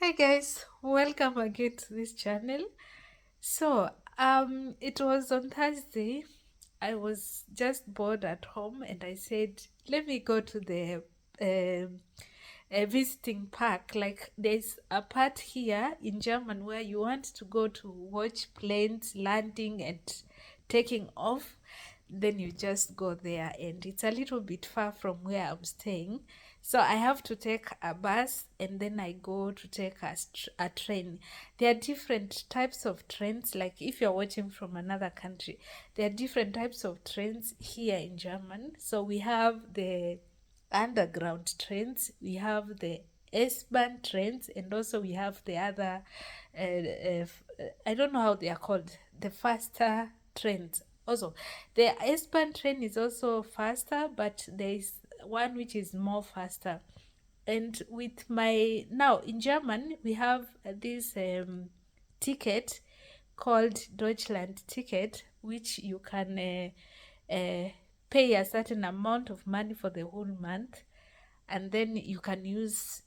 Hi guys, welcome again to this channel. It was on Thursday. I was just bored at home, and I said, "Let me go to the um, a visiting park." Like there's a part here in German where you want to go to watch planes landing and taking off. Then you just go there, and it's a little bit far from where I'm staying. So I have to take a bus and then I go to take a train. There are different types of trains. Like if you're watching from another country, there are different types of trains here in German. So we have the underground trains, we have the S-Bahn trains, and also we have the other, I don't know how they are called, the faster trains. Also, the S-Bahn train is also faster, but there is one which is more faster. And with my now in German, we have this ticket called Deutschland ticket, which you can pay a certain amount of money for the whole month, and then you can use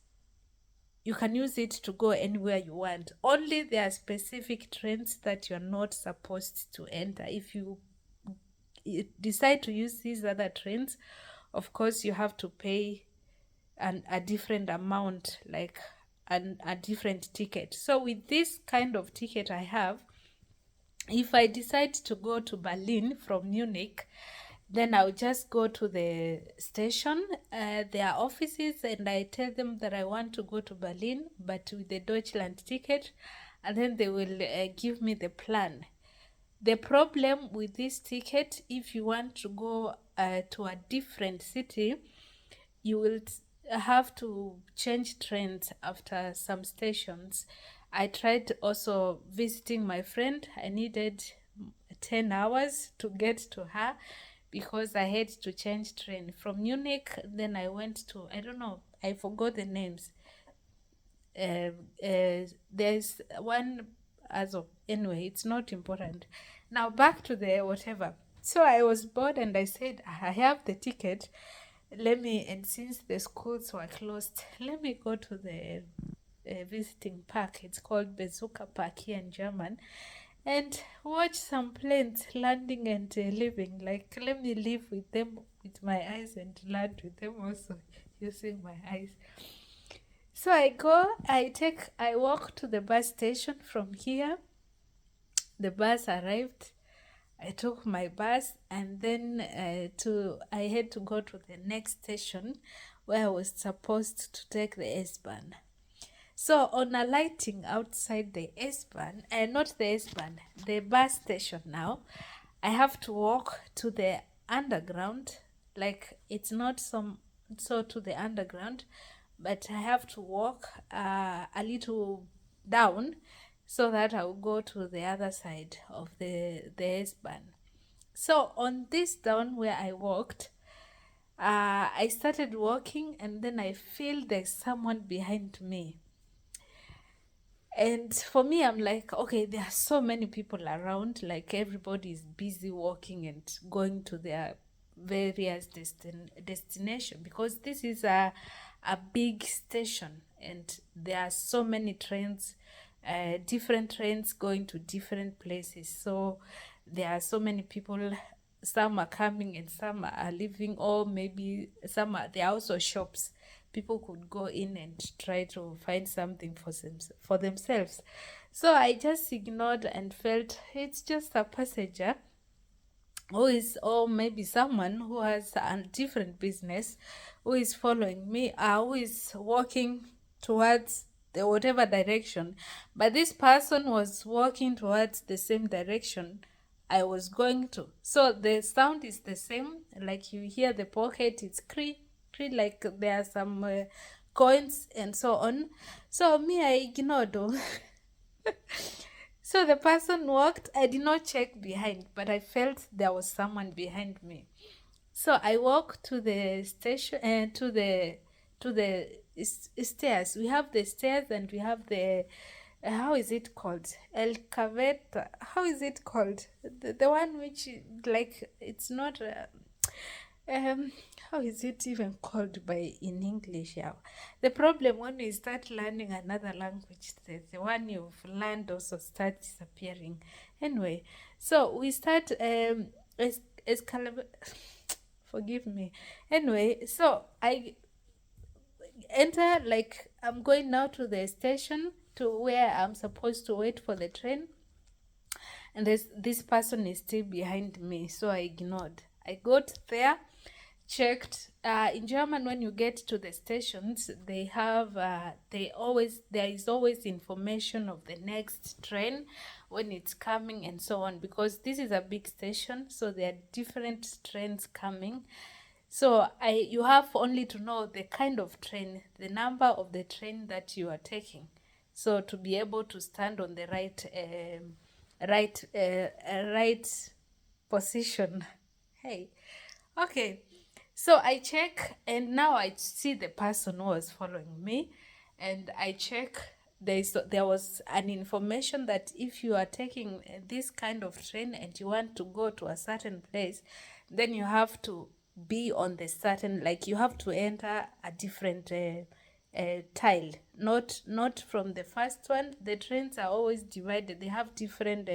it to go anywhere you want. Only there are specific trains that you're not supposed to enter. If you decide to use these other trains, of course you have to pay a different amount, like a different ticket. So with this kind of ticket I have, if I decide to go to Berlin from Munich, then I'll just go to the station, their offices, and I tell them that I want to go to Berlin, but with the Deutschland ticket, and then they will give me the plan. The problem with this ticket, if you want to go to a different city, you will have to change trains after some stations. I tried also visiting my friend. I needed 10 hours to get to her because I had to change train from Munich. Then I went to, I don't know, I forgot the names. There's one as of anyway, it's not important. Now back to the whatever. So I was bored and I said, I have the ticket. Let me, and since the schools were closed, let me go to the visiting park. It's called Bezuka Park here in German, and watch some planes landing and leaving. Like, let me live with them with my eyes and land with them also using my eyes. So I walk to the bus station from here. The bus arrived. I took my bus, and then I had to go to the next station where I was supposed to take the S-Bahn. So on alighting outside the S-Bahn, not the S-Bahn, the bus station now, I have to walk to the underground. Like it's not so to the underground, but I have to walk a little down so that I'll go to the other side of the S-Bahn. So on this down where I walked, I started walking and then I feel there's someone behind me. And for me, I'm like, okay, there are so many people around, like everybody is busy walking and going to their various destination, because this is a big station and there are so many trains, different trains going to different places. So there are so many people, some are coming and some are leaving, or maybe there are also shops people could go in and try to find something for themselves. So I just ignored and felt it's just a passenger who is, or maybe someone who has a different business, who is following me, who is walking towards the whatever direction. But this person was walking towards the same direction I was going to. So the sound is the same, like you hear the pocket, it's cree, cree, like there are some coins and so on. So me, I ignored. So the person walked. I did not check behind, but I felt there was someone behind me. So I walked to the station and to the stairs. We have the stairs and we have the how is it called? El Caveta. How is it called? The one which, like, it's not. um how is it even called by in English? Yeah, the problem when you start learning another language, the one you've learned also starts disappearing. Anyway, so we start escalate. Forgive me. Anyway, so I enter, like I'm going now to the station to where I'm supposed to wait for the train, and this person is still behind me, so I ignored. I got there, checked. In German, when you get to the stations, they have there is always information of the next train when it's coming and so on, because this is a big station, so there are different trains coming. So you have only to know the kind of train, the number of the train that you are taking, so to be able to stand on the right position. Hey, okay. So I check, and now I see the person who was following me, and I check. There was an information that if you are taking this kind of train and you want to go to a certain place, then you have to be on the certain, like you have to enter a different tile, not from the first one. The trains are always divided, they have different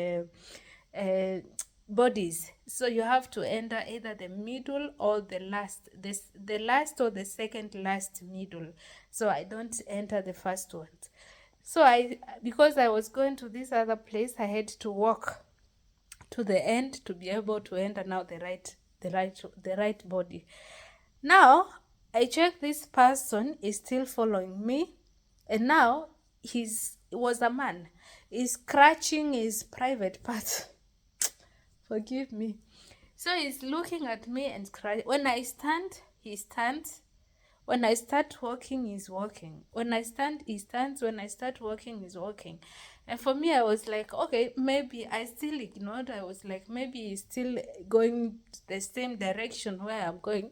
bodies, so you have to enter either the middle or the last, the last or the second last middle. So I don't enter the first ones. So because I was going to this other place, I had to walk to the end to be able to enter now the right body. Now I check, this person is still following me, and now was a man. He's scratching his private part. Forgive me. So he's looking at me and scratching. When I stand, he stands. When I start walking, he's walking. When I stand, he stands. When I start walking, he's walking. And for me, I was like, okay, maybe I still ignored. I was like, maybe he's still going the same direction where I'm going.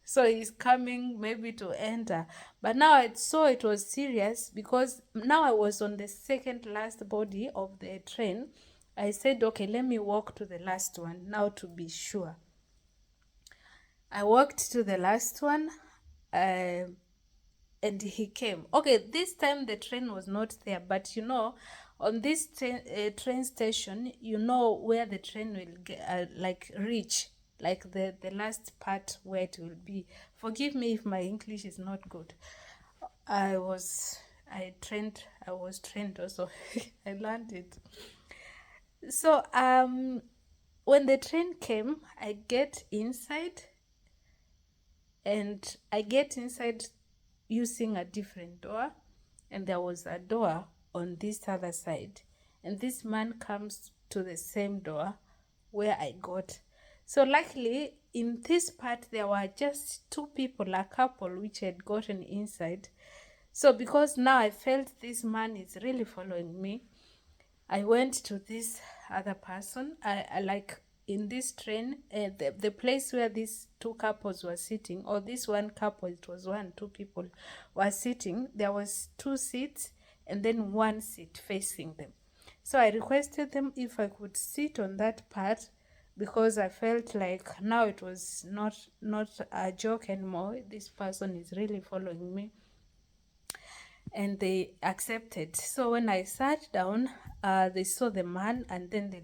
So he's coming maybe to enter. But now I saw it was serious, because now I was on the second last body of the train. I said, okay, let me walk to the last one now to be sure. I walked to the last one, and he came. Okay, this time the train was not there, but on this train station, where the train will reach, like the last part where it will be. Forgive me if my English is not good. I was trained also. I learned it. So when the train came, I get inside, and I get inside using a different door, and there was a door on this other side, and this man comes to the same door where I got. So luckily in this part there were just two people, a couple, which had gotten inside. So because now I felt this man is really following me, I went to this other person. I like in this train, the place where these two couples were sitting, or this one couple, it was two people were sitting. There was two seats and then one seat facing them. So I requested them if I could sit on that part, because I felt like now it was not a joke anymore. This person is really following me, and they accepted. So when I sat down, they saw the man, and then they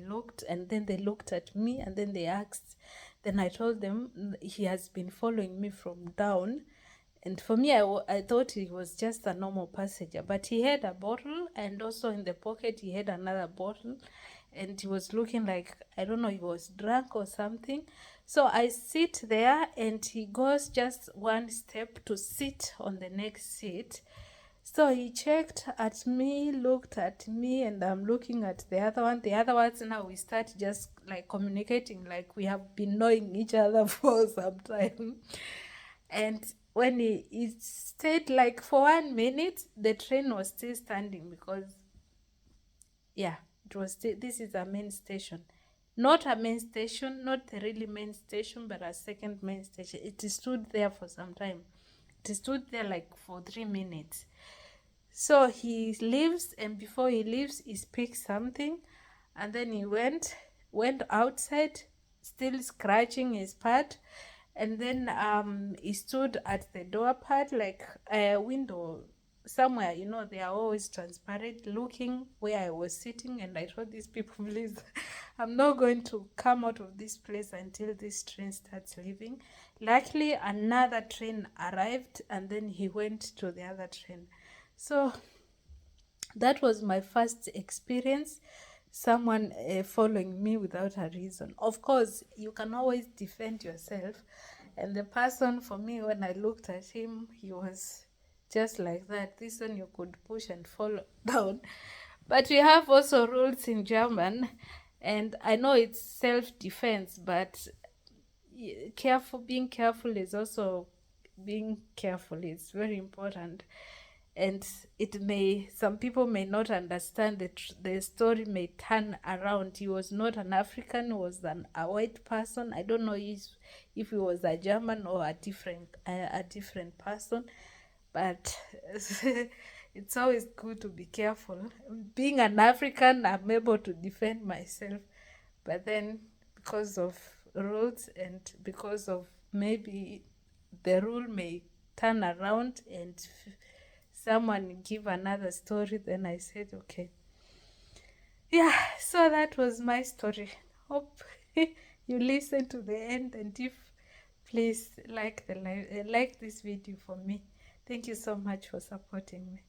looked at me, and then they asked. Then I told them he has been following me from down. And for me, I thought he was just a normal passenger, but he had a bottle, and also in the pocket he had another bottle, and he was looking like, I don't know, he was drunk or something. So I sit there, and he goes just one step to sit on the next seat. So he checked at me, looked at me, and I'm looking at the other one. The other ones, now we start just like communicating like we have been knowing each other for some time. And when he stayed like for 1 minute, the train was still standing, because yeah, it was still, this is a main station. Not a main station, not a really main station, but a second main station. It stood there for some time. It stood there like for 3 minutes. So he leaves, and before he leaves, he speaks something, and then he went outside, still scratching his part. And then he stood at the door part, like a window somewhere, you know, they are always transparent, looking where I was sitting. And I told these people, please, I'm not going to come out of this place until this train starts leaving. Luckily, another train arrived, and then he went to the other train. So that was my first experience, someone following me without a reason. Of course, you can always defend yourself. And the person, for me, when I looked at him, he was just like that. This one you could push and fall down. But we have also rules in German, and I know it's self-defense, but being careful is also being careful. It's very important. And it may, some people may not understand that the story may turn around. He was not an African, he was a white person. I don't know if he was a German or a different person, but it's always good to be careful. Being an African, I'm able to defend myself, but then because of rules and because of maybe the rule may turn around and someone give another story, then I said okay. Yeah, so that was my story. Hope you listen to the end, and if please like this video for me. Thank you so much for supporting me.